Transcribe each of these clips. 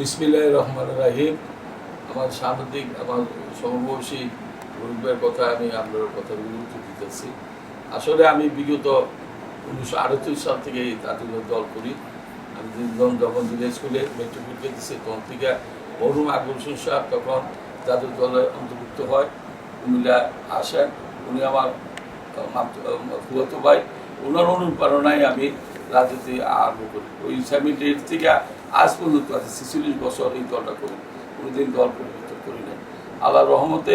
বিসমিল্লাহির রহমানির রহিম। আমার সাংবাদিক আমার সমবয়সী গ্রুপের কথা আমি আপনার কথা উত্তর দিতেছি। আসলে আমি বিগত 1938 সাল থেকে জাতীয় দল করি। আমি যখন জিলা স্কুলে মেট্রিক পরীক্ষা দিচ্ছি তখন থেকে মরহুম আকবর হোসেন সাহেব তখন জাতীয় দলে অন্তর্ভুক্ত হয়, কুমিল্লা আসেন। উনি আমার ফুয়াতো ভাই, ওনার অনুপ্রেরণায় আমি রাজনীতি আরম্ভ করি। ওই 78 থেকে আজ পর্যন্ত আছে 46 বছর এই দলটা করি, কোনোদিন দল পরিবর্তন করি না। আল্লাহর রহমতে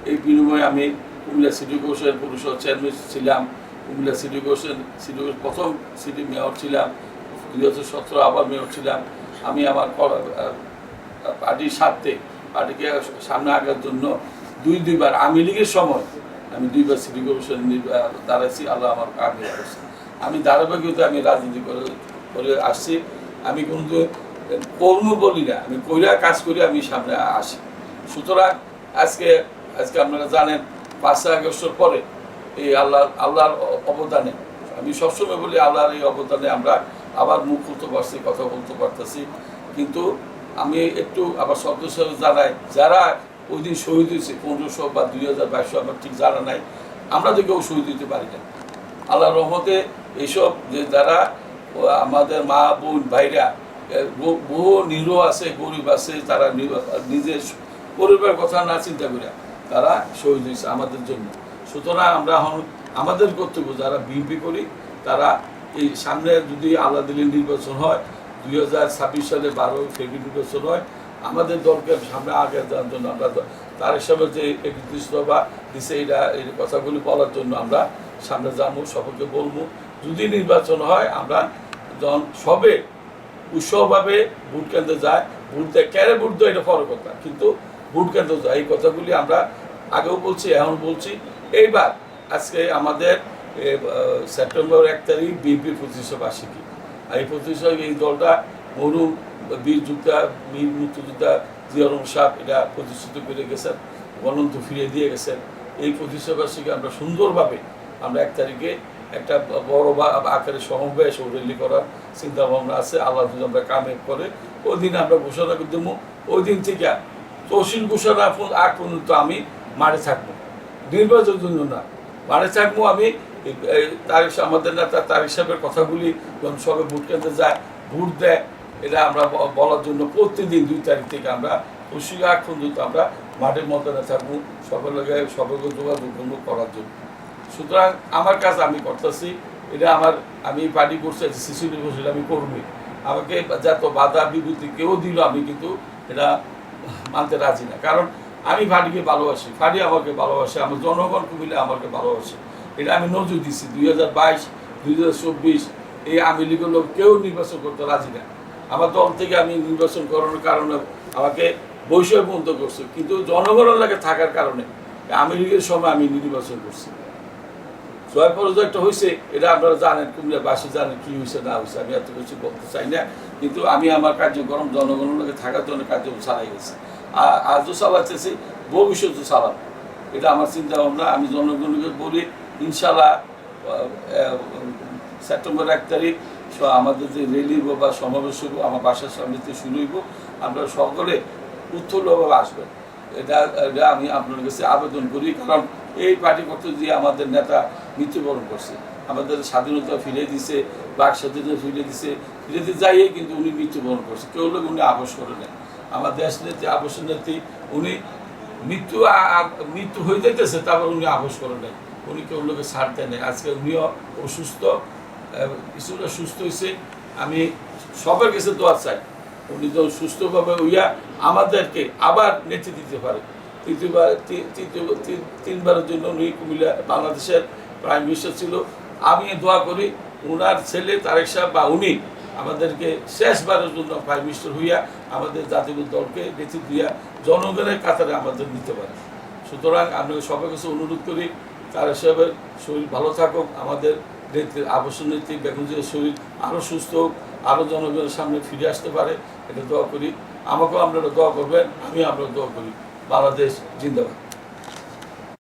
এই বিনিময়ে আমি কুমিল্লা সিটি কর্পোরেশন পরিষদ চেয়ারম্যান ছিলাম, কুমিল্লা সিটি কর্পোরেশন প্রথম সিটি মেয়র ছিলাম, 2017 আবার মেয়র ছিলাম। আমি আমার পার্টির স্বার্থে পার্টিকে সামনে আগার জন্য দুইবার আওয়ামী লীগের সময় আমি 2বার সিটি কর্পোরেশন দাঁড়াইছি। আল্লাহ আমার কামিয়াব করছে। আমি ধারাবাহিকতা আমি রাজনীতি করে আসছি। আমি কিন্তু কর্ম বলি না, আমি কইরা কাজ করে আমি সামনে আসি। সুতরাং আজকে আপনারা জানেন 5 আগস্টের পরে এই আল্লাহর অবদানে, আমি সবসময় বলি আল্লাহর এই অবদানে আমরা আবার মুখ খুলতে পারছি, কথা বলতে পারতেছি। কিন্তু আমি একটু আবার শব্দ জানাই, যারা ওই দিন শহীদ হয়েছে 1500 বা 2022 আমার ঠিক জানা নাই, আমরা তো কেউ শহীদ হইতে পারি না। আল্লাহর রহমতে এইসব যে যারা আমাদের মা বোন ভাইরা বহু নিরীহ আছে, গরিব আছে, তারা নিজের পরিবারের কথা না চিন্তা করে তারা শহীদ হয়েছে আমাদের জন্য। সুতরাং আমরা আমাদের কর্তব্য যারা বিএনপি করি, তারা এই সামনে যদি আল্লাহ দিলে নির্বাচন হয়, 2026 সালে 12 ফেব্রুয়ারি নির্বাচন হয়, আমাদের দলকে সামনে আগে যাওয়ার জন্য আমরা তার হিসাবে যে 31 দফা দিছে এই কথাগুলি বলার জন্য আমরা সামনে যাবো, সবাইকে বলবো। যদি নির্বাচন হয় আমরা যখন সবে উৎসবভাবে ভোট কেন্দ্রে যায়, ভোট দেয়, ক্যারে ভোট দেয় এটা বড় কথা, কিন্তু ভোট কেন্দ্রে যায় এই কথাগুলি আমরা আগেও বলছি, এখন বলছি। এইবার আজকে আমাদের সেপ্টেম্বর 1 তারিখ বিএনপির 25 বার্ষিকী। এই 25 এই দলটা মরহুম বীর মুক্তিযোদ্ধা জিয়া রহমান সাহেব এটা প্রতিষ্ঠিত করে গেছেন, গণতন্ত্র ফিরিয়ে দিয়ে গেছেন। এই 25 বার্ষিকী আমরা সুন্দরভাবে আমরা 1 তারিখে একটা বড় আকারে সমাবেশ ও র্যালি করার চিন্তা ভাবনা আছে। আল্লাহ যদি আমরা কামেব করে ওই দিন আমরা ঘোষণা করে দেবো। ওই দিন থেকে তহসিল ঘোষণা আগ পর্যন্ত আমি মাঠে থাকবো, নির্বাচনের জন্য না, মাঠে থাকবো। আমি তারিখ আমাদের নেতা তারিখ সাহেবের কথাগুলি যখন সবে ভোট কেন্দ্রে যায়, ভোট দেয়, এটা আমরা বলার জন্য প্রতিদিন 2 তারিখ থেকে আমরা তহসিল আগ পর্যন্ত আমরা মাঠের মধ্যে থাকবো, সকলকে যোগাযোগ করার জন্য। সুতরাং আমার কাজ আমি করতেছি, এটা আমি পার্টি করছি, সিসিলি বসে আমি কর্মী। আমাকে যত বাধা বিভূতি কেউ দিল আমি কিন্তু এটা মানতে রাজি না, কারণ আমি পার্টিকে ভালোবাসি, পার্টি আমাকে ভালোবাসে, আমার জনগণ কুমিল্লা আমাকে ভালোবাসে। এটা আমি নজর দিচ্ছি। 2022 2024 এই আওয়ামী লীগের লোক কেউ নির্বাচন করতে রাজি না। আমার দল থেকে আমি নির্বাচন করানোর কারণে আমাকে বৈষম্য বন্ধ করছে, কিন্তু জনগণের লাগে থাকার কারণে আওয়ামী লীগের সময় আমি নির্বাচন করছি। জয় পরাজয় একটা হয়েছে, এটা আপনারা জানেন, কুমিল্লাবাসী জানেন কি হয়েছে না হয়েছে, আমি এত কিছু বলতে চাই না। কিন্তু আমি আমার কার্যক্রম জনগণের লোকে থাকার জন্য কার্যক্রম চালাই গেছি, আজও চালাতেছি, ভবিষ্যতে চালাব। এটা আমার চিন্তা ভাবনা। আমি জনগণকে বলি, ইনশাল্লাহ সেপ্টেম্বর 1 তারিখ আমাদের যে র্যালি বা সমাবেশ হইব আমার বাসার সামনে থেকে শুরু হইব, আপনারা সকলে উত্তরভাবে আসবেন। এটা আমি আপনার কাছে আবেদন করি, কারণ এই পার্টি করতে দিয়ে আমাদের নেতা মৃত্যুবরণ করছে, আমাদের স্বাধীনতা ফিরে দিছে, বাক স্বাধীনতা ফিরে দিছে, ফিরে দিয়ে যাইয়ে কিন্তু উনি মৃত্যুবরণ করছে। কেউ লোক উনি আপোষ করে নেন। আমার দেশ নেত্রী আপোষের নেত্রী, উনি মৃত্যু হয়ে যাইতেছে, তারপর উনি আপোষ করে নেন, উনি কেউ লোকে ছাড় দেন। আজকে উনিও অসুস্থ, কিছুটা সুস্থ হয়েছে। আমি সবার কাছে দোয়া চাই, উনি তো সুস্থভাবে হইয়া আমাদেরকে আবার নেতৃত্ব দিতে পারে। তিনবারের জন্য উনি কুমিল্লা বাংলাদেশের প্রাইম মিনিস্টার ছিল। আমি দোয়া করি ওনার ছেলে তারেক সাহেব বা উনি আমাদেরকে শেষবারের জন্য প্রাইম মিনিস্টার হইয়া আমাদের জাতীয় দলকে নেতৃত্ব দিয়া জনগণের কাতারে আমাদের নিতে পারে। সুতরাং আপনাকে সবার কাছে অনুরোধ করি, তারেক সাহেবের শরীর ভালো থাকুক, আমাদের নেত্রী আবাসন নেত্রী বেগম জিয়ার শরীর আরও সুস্থ হোক, আরও জনগণের সামনে ফিরে আসতে পারে, এটা দোয়া করি। আমাকেও আপনারা দোয়া করবেন, আমি আপনারা দোয়া করি। বাংলাদেশ জিন্দাবাদ।